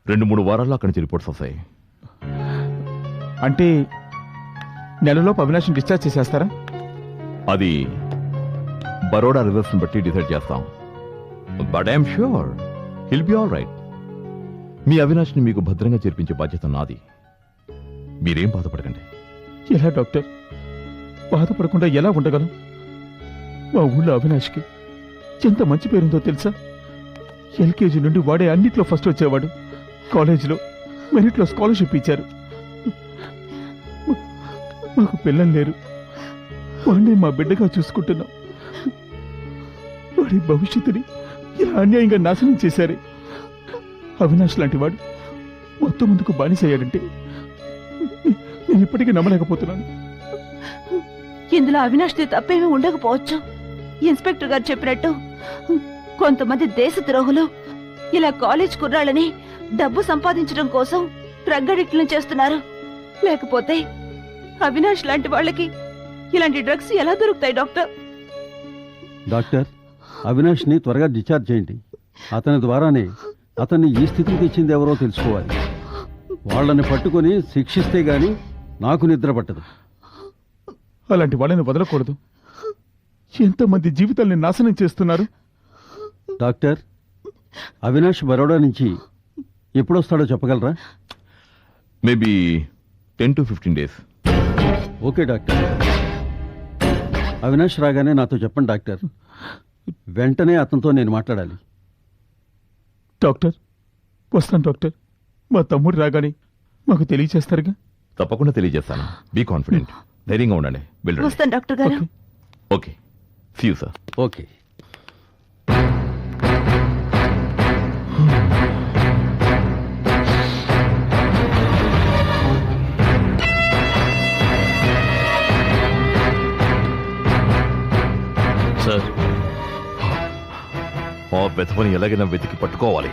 2-3 వారాల్లో అక్కడి నుంచి రిపోర్ట్స్ వస్తాయి. అంటే నెలలోపు అవినాష్ని డిశ్చార్జ్ చేసేస్తారా? అది బరోడా రిజల్ట్స్ని బట్టి డిసైడ్ చేస్తాం. But I'm sure he'll be all right. మీ అవినాష్ని మీకు భద్రంగా చేర్పించే బాధ్యత నాది. మీరేం బాధపడకండి. ఎలా డాక్టర్? బాధపడకుండా ఎలా ఉండగలం? మా ఊళ్ళో అవినాష్కి ఎంత మంచి పేరుందో తెలుసా? ఎల్కేజీ నుండి వాడే అన్నిట్లో ఫస్ట్ వచ్చేవాడు. కాలేజీలో మెరిట్లో స్కాలర్షిప్ ఇచ్చారు. మాకు పిల్లలు లేరు. వాడిని మా బిడ్డగా చూసుకుంటున్నాం. వాడి భవిష్యత్తుని ఇలా అన్యాయంగా నాశనం చేశారే. అవినాష్ లాంటి వాడు మొత్తం ముందుకు బానిసయ్యాడంటే నేను ఇప్పటికీ నమ్మలేకపోతున్నాను. ఇందులో అవినాష్ది తప్పేమీ ఉండకపోవచ్చు. ఇన్స్పెక్టర్ గారు చెప్పినట్టు కొంతమంది దేశద్రోహులు ఇలా కాలేజ్ కుర్రాళ్ళని డబ్బు సంపాదించడం కోసం డ్రగ్ అడిక్ట్లను చేస్తున్నారు. లేకపోతే అవినాష్ లాంటి వాళ్ళకి ఇలాంటి డ్రగ్స్ ఎలా దొరుకుతాయి డాక్టర్? డాక్టర్, అవినాష్ని త్వరగా డిశ్చార్జ్ చేయండి. అతని ద్వారానే అతన్ని ఈ స్థితికి తెచ్చింది ఎవరో తెలుసుకోవాలి. వాళ్ళని పట్టుకొని శిక్షిస్తే గాని నాకు నిద్ర పట్టదు. అలాంటి వాళ్ళని వదలకూడదు. ఎంతమంది జీవితాల్ని నాశనం చేస్తున్నారు. డాక్టర్, అవినాష్ బరోడా నుంచి ఎప్పుడొస్తాడో చెప్పగలరా? Maybe 10 to 15 days. Okay doctor. Avinash రాగానే నాతో చెప్పండి డాక్టర్. వెంటనే అతనితో నేను మాట్లాడాలి. డాక్టర్ వస్తాను డాక్టర్. మా తమ్ముడు రాగానే మాకు తెలియచేస్తారుగా? తప్పకుండా తెలియజేస్తాను. Be confident. ధైర్యంగా ఉండండి. వెళ్ళండి. వస్తాను డాక్టర్ గారు. Okay. See you sir. Okay. Sir, ఆ వెధవని ఎలాగైనా వెతికి పట్టుకోవాలి.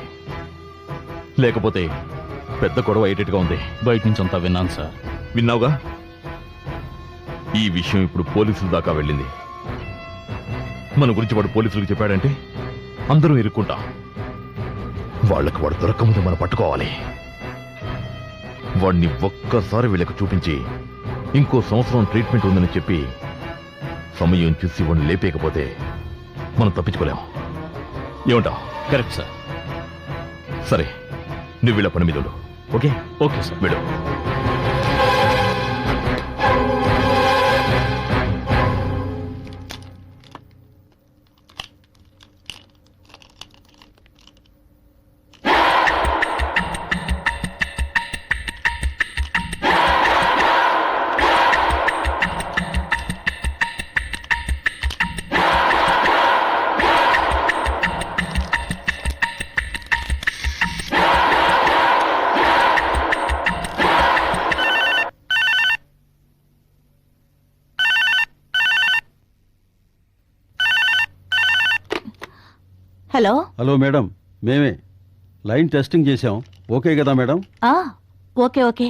లేకపోతే పెద్ద గొడవ అయ్యేటట్టుగా ఉంది. బయట నుంచి అంతా విన్నాను సార్. విన్నావుగా? ఈ విషయం ఇప్పుడు పోలీసుల దాకా వెళ్ళింది. మన గురించి వాడు పోలీసులకు చెప్పాడంటే అందరూ ఇరుక్కుంటాం. వాళ్ళకి వాడు దొరకముందు మనం పట్టుకోవాలి. వాడిని ఒక్కసారి వీళ్ళకి చూపించి ఇంకో సంవత్సరం ట్రీట్మెంట్ ఉందని చెప్పి సమయం చూసి వాడిని లేపేయకపోతే మనం తప్పించుకోలేం. ఏమంటావు? Correct sir. సరే, నువ్వు వీళ్ళ పని మీద ఉండు. ఓకే? Okay sir. వీడు హలో. హలో మేడం, మేమే లైన్ టెస్టింగ్ చేశాం. ఓకే కదా madam? Okay okay.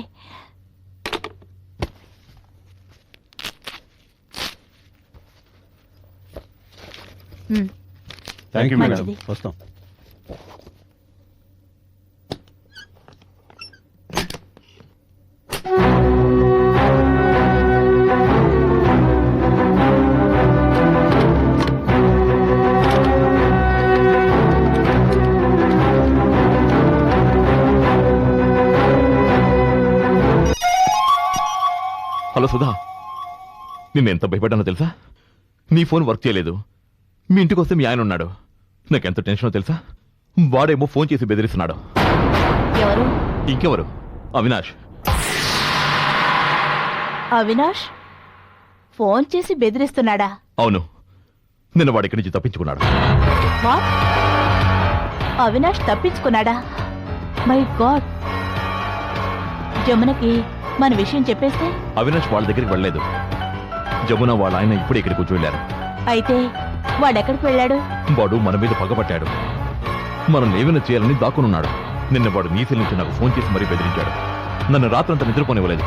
Thank you madam. మంచిది. వస్తాం. హలో సుధా, నిన్న ఎంత భయపడ్డానో తెలుసా? నీ ఫోన్ వర్క్ చేయలేదు. మీ ఇంటికి వస్తే మీ ఆయన ఉన్నాడు. నాకెంత టెన్షనో తెలుసా? వాడేమో ఫోన్ చేసి బెదిరిస్తున్నాడు. ఎవరు? ఇంకెవరు? అవినాష్. అవినాష్ ఫోన్ చేసి బెదిరిస్తున్నాడా? అవును, నిన్న వాడి ఇక్కడి నుంచి తప్పించుకున్నాడు. వాట్? అవినాష్ తప్పించుకున్నాడా? My God. జమునకి మన విషయం చెప్పేస్తే? అవినాష్ వాళ్ళ దగ్గరికి వెళ్ళలేదు. జమున వాళ్ళ ఆయన ఇప్పుడే ఇక్కడికి వచ్చి వెళ్ళారు. అయితే వాడెక్కడికి వెళ్ళాడు? వాడు మన మీద పగబట్టాడు. మనం ఏమైనా చేయాలని దాక్కునున్నాడు. నిన్న వాడు నీసెల్ నుంచి నాకు ఫోన్ చేసి మరీ బెదిరించాడు. నన్ను రాత్రంతా నిద్రపోనివ్వలేదు.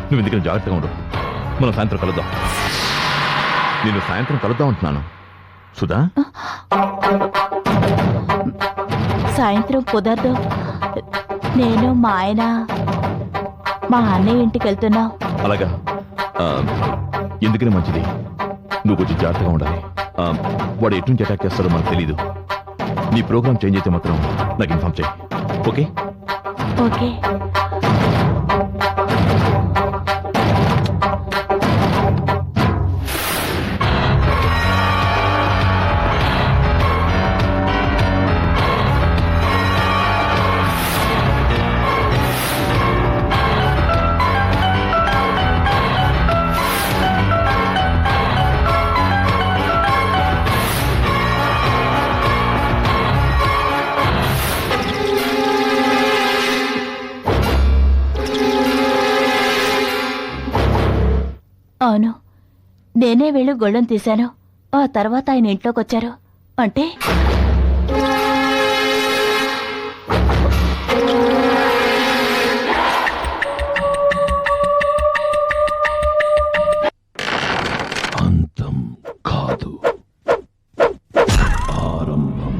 నువ్వు ఎందుకని జాగ్రత్తగా ఉండు. మనం సాయంత్రం కలుద్దాం. నేను సాయంత్రం కలుద్దాం అంటున్నాను. సుధా, సాయంత్రం కుదరదు. నేను మా ఆయన మా అన్నయ్య ఇంటికి వెళ్తున్నాం. అలాగా ఆ, ఎందుకని మంచిది. నువ్వు కొంచెం జాగ్రత్తగా ఉండాలి. వాడు ఎటు నుంచి అటాక్ చేస్తాడో మనకు తెలీదు. నీ ప్రోగ్రామ్ చేంజ్ అయితే మాత్రం నాకు ఇన్ఫార్మ్ చేయి. ఓకే? ఓకే. అవును, నేనే వెళ్ళి గొళ్ళం తీశాను. ఆ తర్వాత ఆయన ఇంట్లోకి వచ్చారు. అంటే అంతం కాదు, ఆరంభం.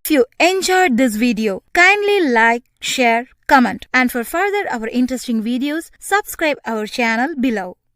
If you enjoyed this video, kindly like, share, comment, and for further our interesting videos, subscribe our channel below.